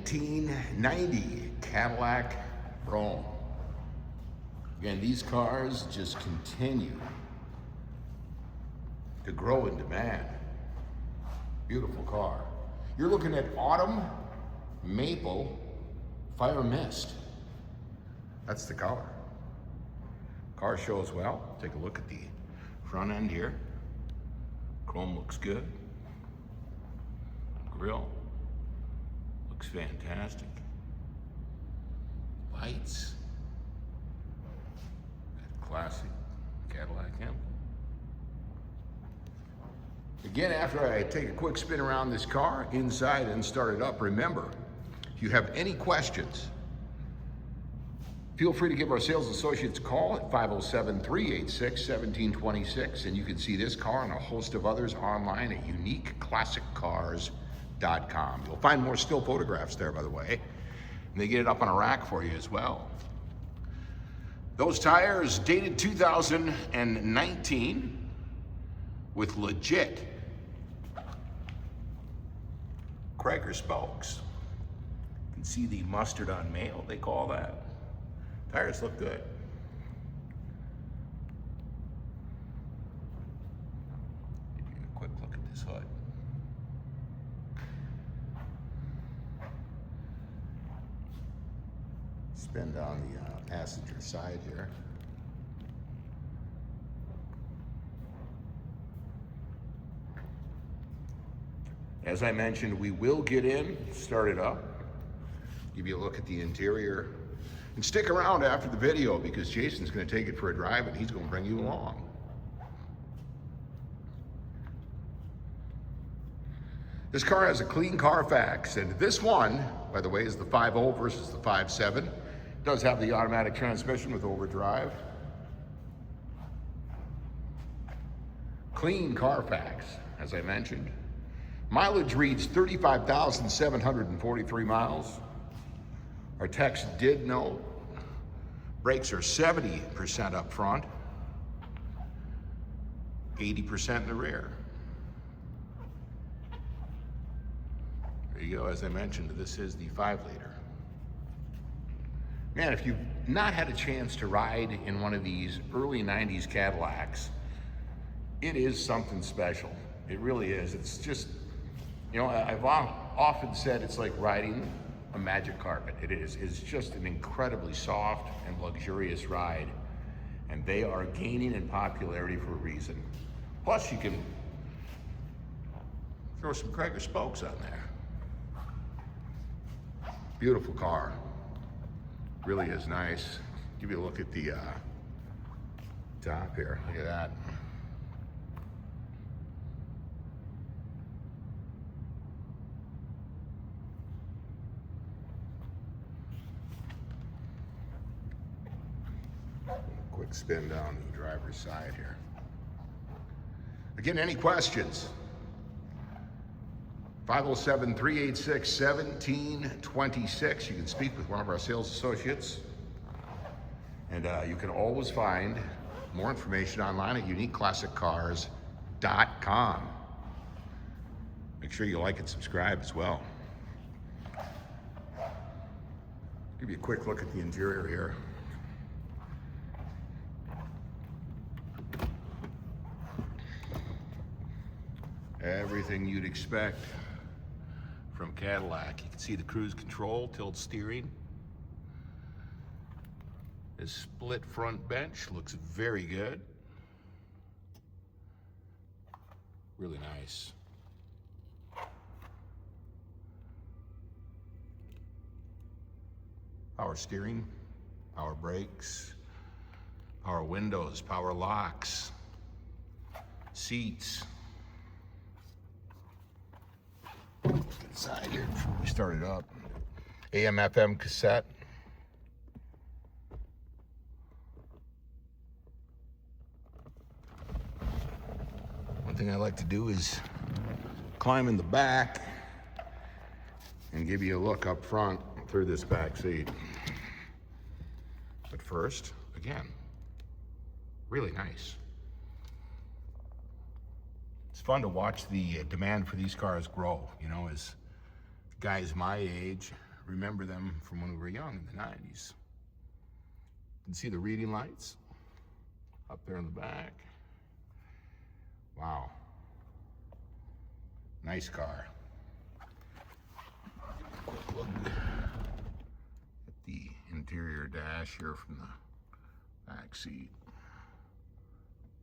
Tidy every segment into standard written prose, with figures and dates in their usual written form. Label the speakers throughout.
Speaker 1: 1990 Cadillac Brougham. Again, these cars just continue to grow in demand. Beautiful car. You're looking at autumn maple fire mist. That's the color. Car shows well. Take a look at the front end here. Chrome looks good. Grill looks fantastic. Lights. That classic Cadillac emblem. Again, after I take a quick spin around this car, inside and start it up, remember, if you have any questions, feel free to give our sales associates a call at 507-386-1726, and you can see this car and a host of others online at uniqueclassiccars.com. You'll find more still photographs there, by the way, and they get it up on a rack for you as well. Those tires dated 2019 with legit Cracker spokes. You can see the mustard on mail, they call that. Tires look good. Give you a quick look at this hood. Spin down the passenger side here. As I mentioned, we will get in, start it up, give you a look at the interior, and stick around after the video because Jason's going to take it for a drive and he's going to bring you along. This car has a clean Carfax, and this one, by the way, is the 5.0 versus the 5.7. It does have the automatic transmission with overdrive. Clean Carfax, as I mentioned. Mileage reads 35,743 miles. Our techs did note brakes are 70% up front, 80% in the rear. There you go, as I mentioned, this is the 5-liter. Man, if you've not had a chance to ride in one of these early 90s Cadillacs, it is something special. It really is. It's just, you know, I've often said it's like riding a magic carpet. It is. It's just an incredibly soft and luxurious ride. And they are gaining in popularity for a reason. Plus, you can throw some Cracker spokes on there. Beautiful car. Really is nice. Give you a look at the top here. Look at that. Quick spin down the driver's side here. Again, any questions? 507-386-1726. You can speak with one of our sales associates. And you can always find more information online at uniqueclassiccars.com. Make sure you like and subscribe as well. Give you a quick look at the interior here. Everything you'd expect from Cadillac. You can see the cruise control, tilt steering. This split front bench looks very good. Really nice. Power steering, power brakes, power windows, power locks, seats. Inside here before we start it up. AM/FM cassette. One thing I like to do is climb in the back and give you a look up front through this back seat. But first, again, really nice. It's fun to watch the demand for these cars grow, you know, as guys my age remember them from when we were young in the 90s. You can see the reading lights up there in the back. Wow. Nice car. Quick look at the interior dash here from the back seat.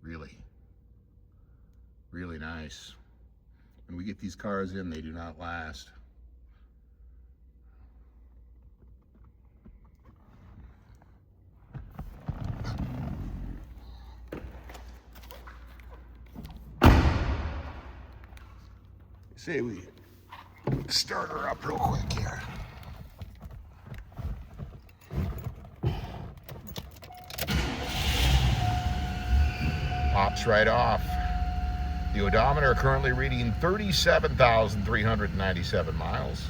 Speaker 1: Really, really nice. When we get these cars in, they do not last. Say we start her up real quick here. Pops right off. The odometer currently reading 37,397 miles.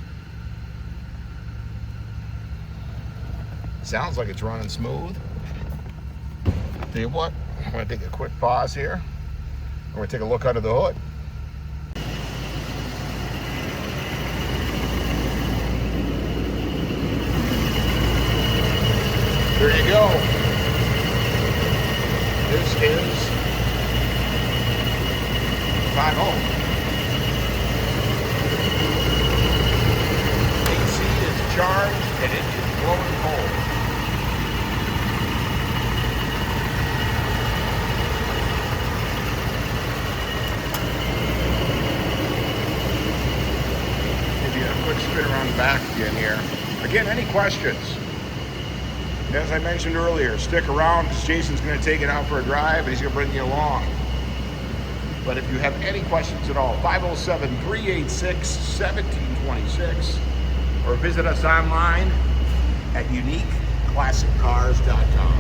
Speaker 1: Sounds like it's running smooth. Tell you what, I'm gonna take a quick pause here. I'm gonna take a look under the hood. There you go. This is 5.0. AC is charged and it is blowing cold. Give you a quick spin around the back again here. Again, any questions? As I mentioned earlier, stick around because Jason's going to take it out for a drive and he's going to bring you along. But if you have any questions at all, 507-386-1726 or visit us online at uniqueclassiccars.com.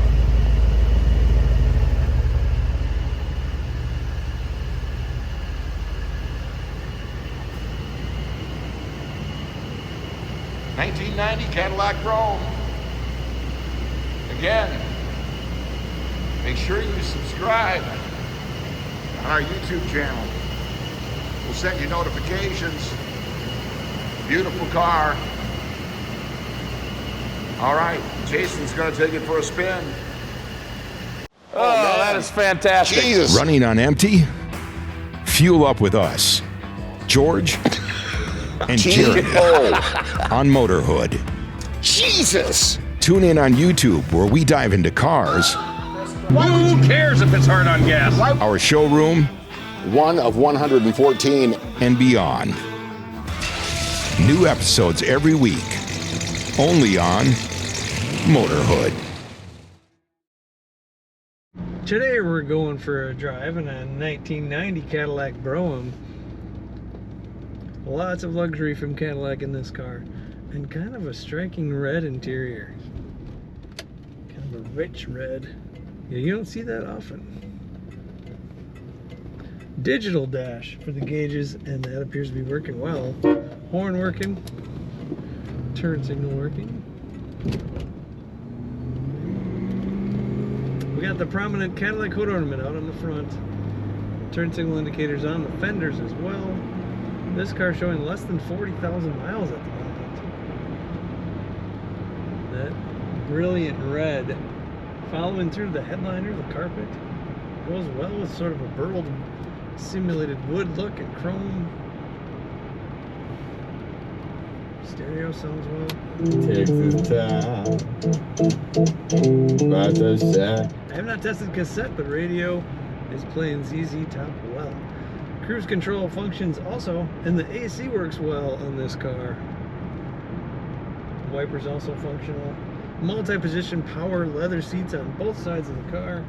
Speaker 1: '90 Cadillac Brougham. Again, make sure you subscribe on our YouTube channel. We'll send you notifications. Beautiful car. All right, Jason's gonna take it for a spin.
Speaker 2: Oh, that is fantastic.
Speaker 1: Jesus.
Speaker 3: Running on empty? Fuel up with us, George and Jeremy on Motorhood.
Speaker 1: Jesus!
Speaker 3: Tune in on YouTube where we dive into cars,
Speaker 2: Who cares if it's hard on gas?
Speaker 3: our showroom,
Speaker 1: One of 114.
Speaker 3: and beyond. New episodes every week, only on Motorhood.
Speaker 4: Today we're going for a drive in a 1990 Cadillac Brougham. Lots of luxury from Cadillac in this car, and kind of a striking red interior. Kind of a rich red. Yeah, you don't see that often. Digital dash for the gauges, and that appears to be working well. Horn working. Turn signal working. We got the prominent Cadillac hood ornament out on the front. Turn signal indicators on the fenders as well. This car showing less than 40,000 miles at the moment. That brilliant red following through the headliner, the carpet, goes well with sort of a burled simulated wood look and chrome. Stereo sounds well.
Speaker 5: Takes his time. About to shine.
Speaker 4: I have not tested cassette, but radio is playing ZZ Top well. Cruise control functions also, and the AC works well on this car. Wipers also functional. Multi-position power leather seats on both sides of the car.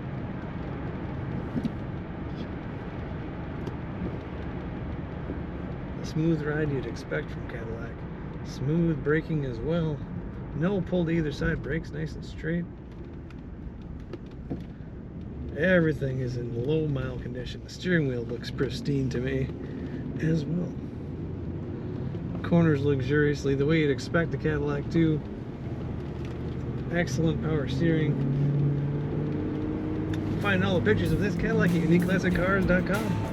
Speaker 4: A smooth ride you'd expect from Cadillac. Smooth braking as well. No pull to either side, brakes nice and straight. Everything is in low mile condition. The steering wheel looks pristine to me as well. Corners luxuriously the way you'd expect the Cadillac to. Excellent power steering. Find all the pictures of this Cadillac at uniqueclassiccars.com.